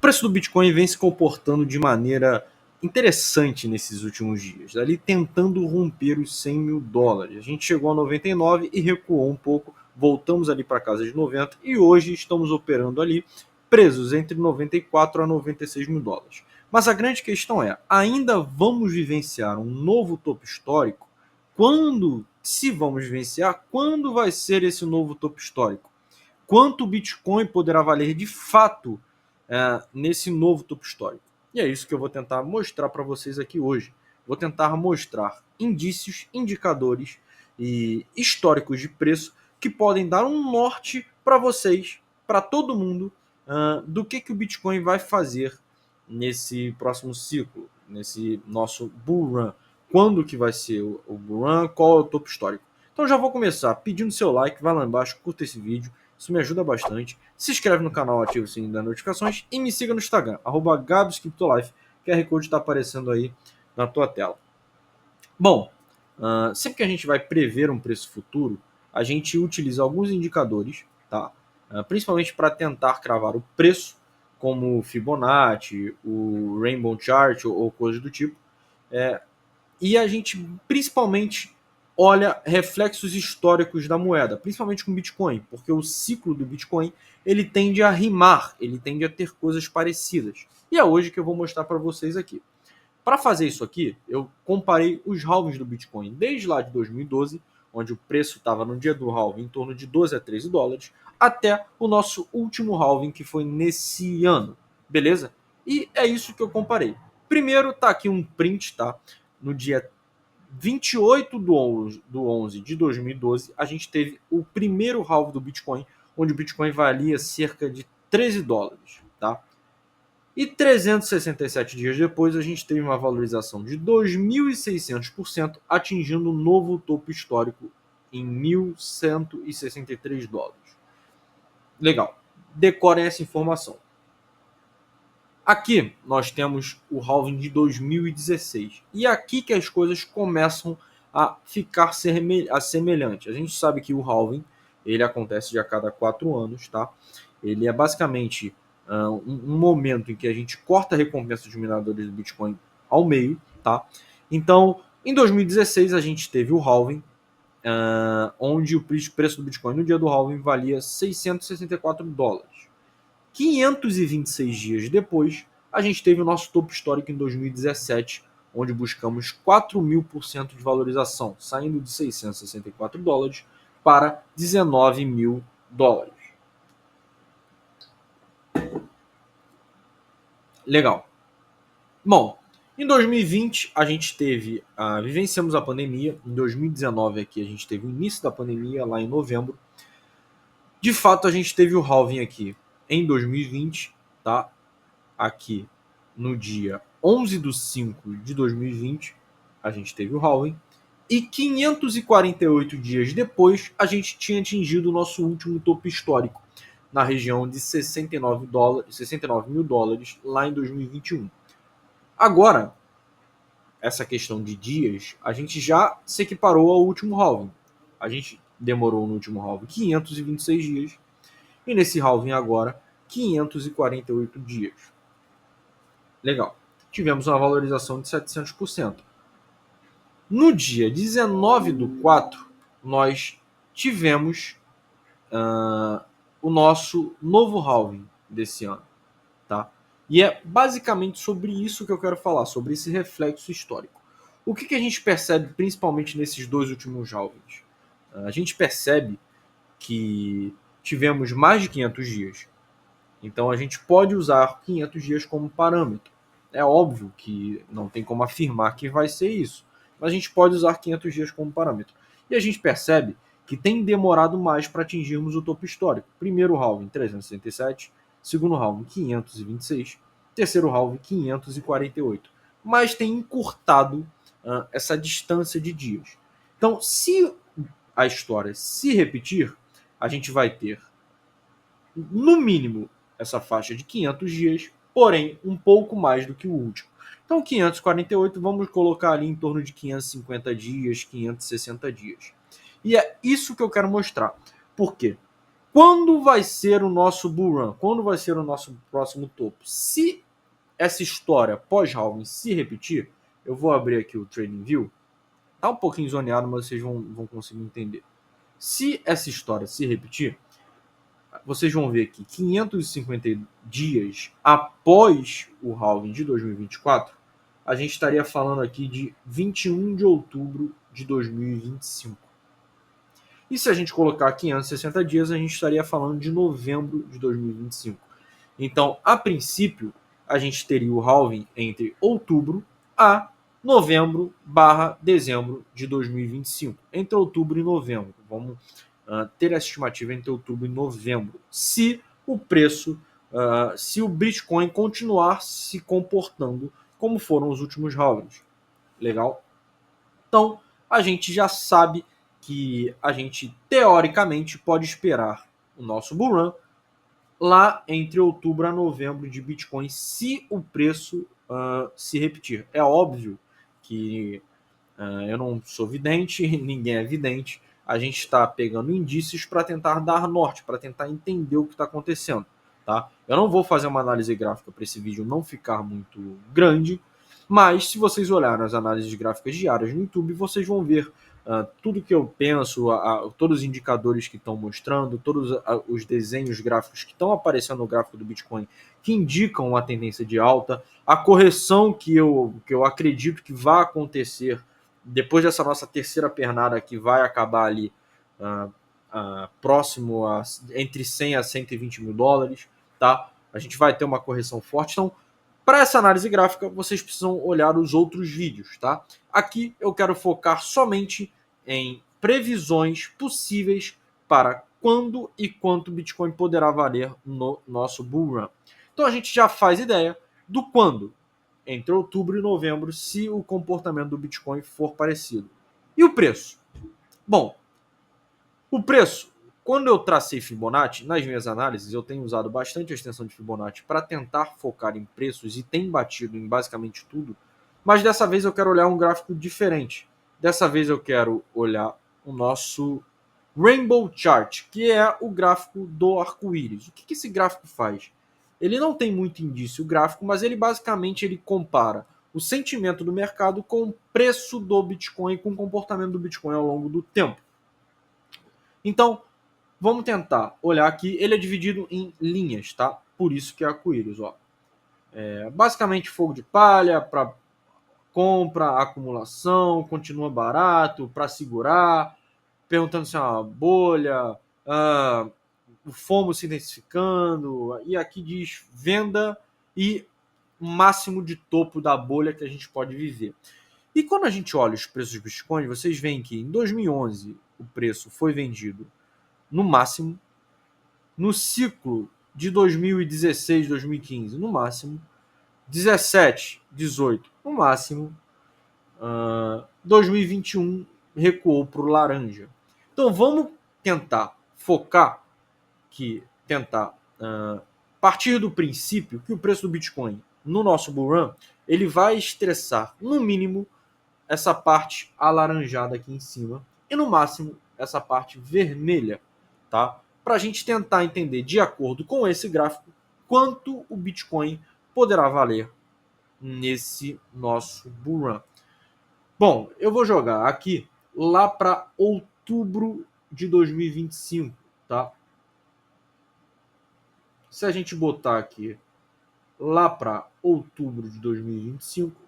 preço do Bitcoin vem se comportando de maneira interessante nesses últimos dias, ali tentando romper os 100 mil dólares. A gente chegou a 99 e recuou um pouco, voltamos ali para casa de 90 e hoje estamos operando ali presos entre 94 a 96 mil dólares. Mas a grande questão é, ainda vamos vivenciar um novo topo histórico? Quando, se vamos vivenciar, quando vai ser esse novo topo histórico? Quanto o Bitcoin poderá valer de fato nesse novo topo histórico? E é isso que eu vou tentar mostrar para vocês aqui hoje. Vou tentar mostrar indícios, indicadores e históricos de preço que podem dar um norte para vocês, para todo mundo, do que o Bitcoin vai fazer nesse próximo ciclo, nesse nosso bull run. Quando que vai ser o bull run, qual é o topo histórico. Então já vou começar pedindo seu like, vai lá embaixo, curta esse vídeo, isso me ajuda bastante. Se inscreve no canal, ativa o sininho das notificações e me siga no Instagram, @GabsCryptoLife, QR Code está aparecendo aí na tua tela. Bom, sempre que a gente vai prever um preço futuro, a gente utiliza alguns indicadores, tá? Principalmente para tentar cravar o preço, como o Fibonacci, o Rainbow Chart ou coisas do tipo. E a gente principalmente olha reflexos históricos da moeda, principalmente com Bitcoin, porque o ciclo do Bitcoin ele tende a rimar, ele tende a ter coisas parecidas. E é hoje que eu vou mostrar para vocês aqui. Para fazer isso aqui, eu comparei os halvings do Bitcoin desde lá de 2012, onde o preço estava no dia do halving em torno de 12 a 13 dólares, até o nosso último halving, que foi nesse ano, beleza? E é isso que eu comparei. Primeiro tá aqui um print, tá? No dia 28 do 11 de 2012, a gente teve o primeiro halving do Bitcoin, onde o Bitcoin valia cerca de 13 dólares, tá? E 367 dias depois, a gente teve uma valorização de 2.600%, atingindo um novo topo histórico em 1.163 dólares. Legal. Decorem essa informação. Aqui nós temos o halving de 2016. E aqui que as coisas começam a ficar semelhantes. A gente sabe que o halving ele acontece de a cada 4 anos, tá? Ele é basicamente um momento em que a gente corta a recompensa dos mineradores do Bitcoin ao meio, tá? Então, em 2016 a gente teve o halving, onde o preço do Bitcoin no dia do halving valia 664 dólares. 526 dias depois, a gente teve o nosso topo histórico em 2017, onde buscamos 4.000% de valorização, saindo de 664 dólares para 19 mil dólares. Legal. Bom, em 2020 a gente teve, vivenciamos a pandemia. Em 2019 aqui a gente teve o início da pandemia, lá em novembro. De fato a gente teve o halving aqui em 2020, tá? Aqui no dia 11 de 5 de 2020 a gente teve o halving. E 548 dias depois a gente tinha atingido o nosso último topo histórico, na região de 69 mil dólares lá em 2021. Agora, essa questão de dias, a gente já se equiparou ao último halving. A gente demorou no último halving 526 dias e nesse halving agora 548 dias. Legal. Tivemos uma valorização de 700%. No dia 19 do 4, nós tivemos o nosso novo halving desse ano, tá? E é basicamente sobre isso que eu quero falar, sobre esse reflexo histórico. O que a gente percebe principalmente nesses dois últimos halvings? A gente percebe que tivemos mais de 500 dias. Então a gente pode usar 500 dias como parâmetro. É óbvio que não tem como afirmar que vai ser isso, mas a gente pode usar 500 dias como parâmetro. E a gente percebe que tem demorado mais para atingirmos o topo histórico. Primeiro halving 367, segundo halving 526, terceiro halving 548. Mas tem encurtado essa distância de dias. Então, se a história se repetir, a gente vai ter, no mínimo, essa faixa de 500 dias, porém um pouco mais do que o último. Então 548 vamos colocar ali em torno de 550 dias, 560 dias. E é isso que eu quero mostrar. Por quê? Quando vai ser o nosso bull run? Quando vai ser o nosso próximo topo? Se essa história pós-halving se repetir, eu vou abrir aqui o TradingView. Tá um pouquinho zoneado, mas vocês vão conseguir entender. Se essa história se repetir, vocês vão ver que 550 dias após o halving de 2024, a gente estaria falando aqui de 21 de outubro de 2025. E se a gente colocar 560 dias, a gente estaria falando de novembro de 2025. Então, a princípio, a gente teria o halving entre outubro a novembro/dezembro de 2025. Entre outubro e novembro. Vamos ter essa estimativa entre outubro e novembro. Se o preço, se o Bitcoin continuar se comportando como foram os últimos halvings. Legal? Então, a gente já sabe que a gente, teoricamente, pode esperar o nosso bull run lá entre outubro a novembro de Bitcoin, se o preço se repetir. É óbvio que eu não sou vidente, ninguém é vidente. A gente está pegando indícios para tentar dar norte, para tentar entender o que está acontecendo. Tá? Eu não vou fazer uma análise gráfica para esse vídeo não ficar muito grande, mas se vocês olharem as análises gráficas diárias no YouTube, vocês vão ver tudo que eu penso, todos os indicadores que estão mostrando, todos os desenhos gráficos que estão aparecendo no gráfico do Bitcoin que indicam uma tendência de alta, a correção que eu acredito que vai acontecer depois dessa nossa terceira pernada que vai acabar ali próximo a entre 100 a 120 mil dólares, tá? A gente vai ter uma correção forte. Então, para essa análise gráfica, vocês precisam olhar os outros vídeos, tá? Aqui eu quero focar somente em previsões possíveis para quando e quanto o Bitcoin poderá valer no nosso bull run. Então a gente já faz ideia do quando, entre outubro e novembro, se o comportamento do Bitcoin for parecido. E o preço? Bom, o preço, quando eu tracei Fibonacci, nas minhas análises, eu tenho usado bastante a extensão de Fibonacci para tentar focar em preços e tem batido em basicamente tudo, mas dessa vez eu quero olhar um gráfico diferente. Dessa vez eu quero olhar o nosso Rainbow Chart, que é o gráfico do arco-íris. O que esse gráfico faz? Ele não tem muito indício gráfico, mas ele basicamente ele compara o sentimento do mercado com o preço do Bitcoin, com o comportamento do Bitcoin ao longo do tempo. Então, vamos tentar olhar aqui. Ele é dividido em linhas, tá? Por isso que é arco-íris, ó. Basicamente fogo de palha para compra, acumulação, continua barato, para segurar, perguntando se é uma bolha, o FOMO se intensificando, e aqui diz venda e máximo de topo da bolha que a gente pode viver. E quando a gente olha os preços do Bitcoin, vocês veem que em 2011 o preço foi vendido no máximo, no ciclo de 2016, 2015 no máximo, 17, 18 no máximo, 2021 recuou para o laranja. Então vamos tentar focar partir do princípio que o preço do Bitcoin no nosso bull run ele vai estressar no mínimo essa parte alaranjada aqui em cima e no máximo essa parte vermelha, tá? Para a gente tentar entender de acordo com esse gráfico quanto o Bitcoin poderá valer nesse nosso bull run. Bom, eu vou jogar aqui lá para outubro de 2025, tá? Se a gente botar aqui lá para outubro de 2025,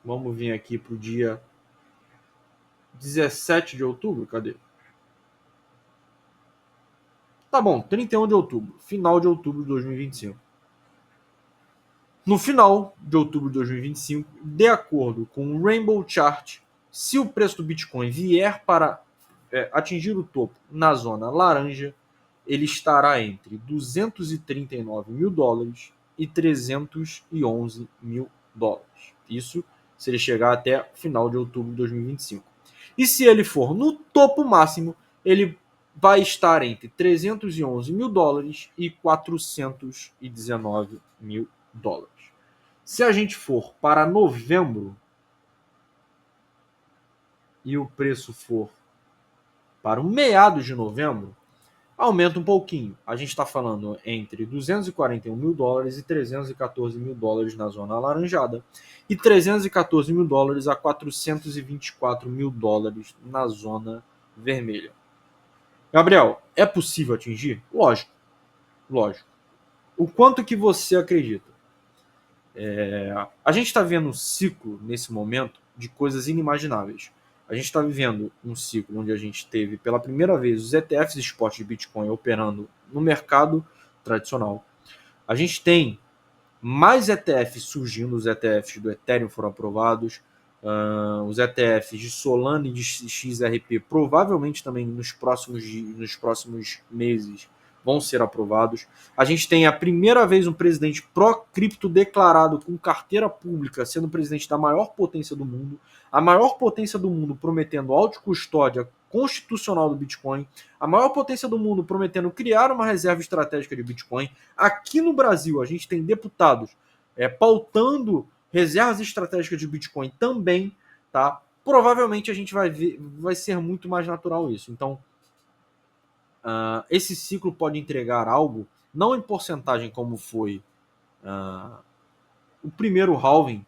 vamos vir aqui para o dia 17 de outubro, cadê? Tá bom, 31 de outubro, final de outubro de 2025. No final de outubro de 2025, de acordo com o Rainbow Chart, se o preço do Bitcoin vier para atingir o topo na zona laranja, ele estará entre 239 mil dólares e 311 mil dólares. Isso se ele chegar até o final de outubro de 2025. E se ele for no topo máximo, ele vai estar entre 311 mil dólares e 419 mil dólares. Se a gente for para novembro, e o preço for para o meados de novembro, aumenta um pouquinho. A gente está falando entre 241 mil dólares e 314 mil dólares na zona alaranjada e 314 mil dólares a 424 mil dólares na zona vermelha. Gabriel, é possível atingir? Lógico, lógico. O quanto que você acredita? A gente está vendo um ciclo, nesse momento, de coisas inimagináveis. A gente está vivendo um ciclo onde a gente teve, pela primeira vez, os ETFs spot de Bitcoin operando no mercado tradicional. A gente tem mais ETFs surgindo, os ETFs do Ethereum foram aprovados, os ETFs de Solana e de XRP provavelmente também nos próximos meses vão ser aprovados. A gente tem a primeira vez um presidente pró-cripto declarado com carteira pública, sendo presidente da maior potência do mundo, a maior potência do mundo prometendo autocustódia constitucional do Bitcoin, a maior potência do mundo prometendo criar uma reserva estratégica de Bitcoin. Aqui no Brasil, a gente tem deputados pautando reservas estratégicas de Bitcoin também, tá? Provavelmente a gente vai ver, vai ser muito mais natural isso. Então, esse ciclo pode entregar algo, não em porcentagem como foi o primeiro halving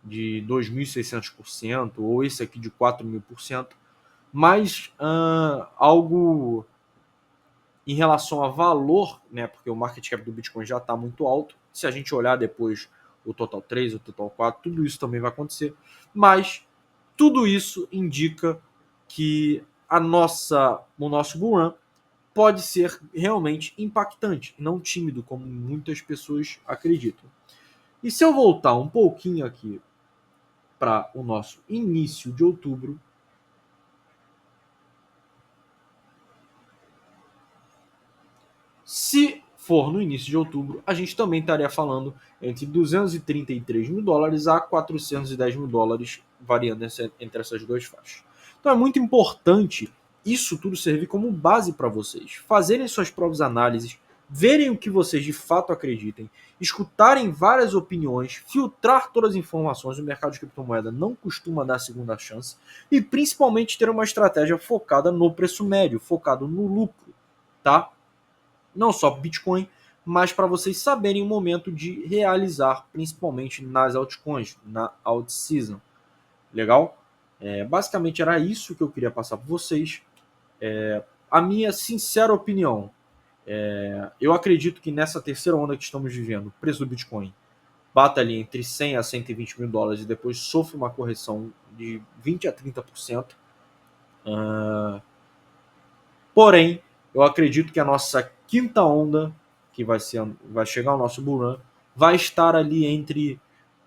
de 2.600%, ou esse aqui de 4.000%, mas algo em relação a valor, né, porque o market cap do Bitcoin já está muito alto. Se a gente olhar depois o Total 3, o Total 4, tudo isso também vai acontecer. Mas tudo isso indica que o nosso bull run pode ser realmente impactante, não tímido, como muitas pessoas acreditam. E se eu voltar um pouquinho aqui para o nosso início de outubro, se for no início de outubro, a gente também estaria falando entre 233 mil dólares a 410 mil dólares, variando entre essas duas faixas. Então é muito importante isso tudo servir como base para vocês, fazerem suas próprias análises, verem o que vocês de fato acreditem, escutarem várias opiniões, filtrar todas as informações. O mercado de criptomoeda não costuma dar segunda chance e principalmente ter uma estratégia focada no preço médio, focado no lucro, tá? Não só Bitcoin, mas para vocês saberem o momento de realizar, principalmente nas altcoins, na alt season. Legal? Basicamente era isso que eu queria passar para vocês. A minha sincera opinião, eu acredito que nessa terceira onda que estamos vivendo, o preço do Bitcoin bata ali entre 100 a 120 mil dólares e depois sofre uma correção de 20 a 30%. Porém, eu acredito que a nossa quinta onda, que vai chegar ao nosso bull run, vai estar ali entre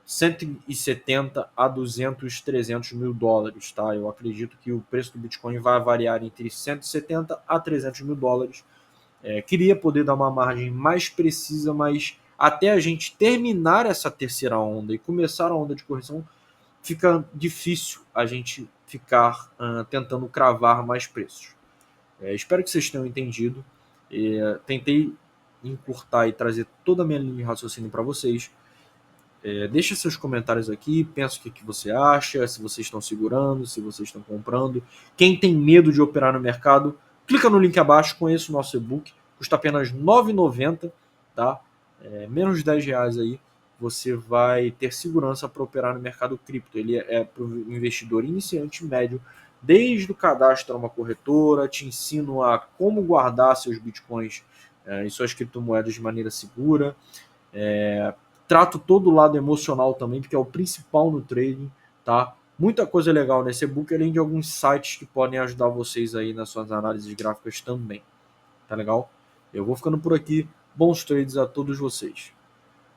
170 a 200, 300 mil dólares, tá? Eu acredito que o preço do Bitcoin vai variar entre 170 a 300 mil dólares. Queria poder dar uma margem mais precisa, mas até a gente terminar essa terceira onda e começar a onda de correção, fica difícil a gente ficar tentando cravar mais preços. Espero que vocês tenham entendido. Tentei encurtar e trazer toda a minha linha de raciocínio para vocês. Deixa seus comentários aqui, pensa o que você acha, se vocês estão segurando, se vocês estão comprando. Quem tem medo de operar no mercado, clica no link abaixo, conheça o nosso e-book, custa apenas R$ 9,90, tá? Menos de R$10 aí, você vai ter segurança para operar no mercado cripto. Ele é para o investidor iniciante médio, desde o cadastro a uma corretora, te ensino a como guardar seus bitcoins e suas criptomoedas de maneira segura. Trato todo o lado emocional também, porque é o principal no trading, tá? Muita coisa legal nesse e-book, além de alguns sites que podem ajudar vocês aí nas suas análises gráficas também. Tá legal? Eu vou ficando por aqui. Bons trades a todos vocês.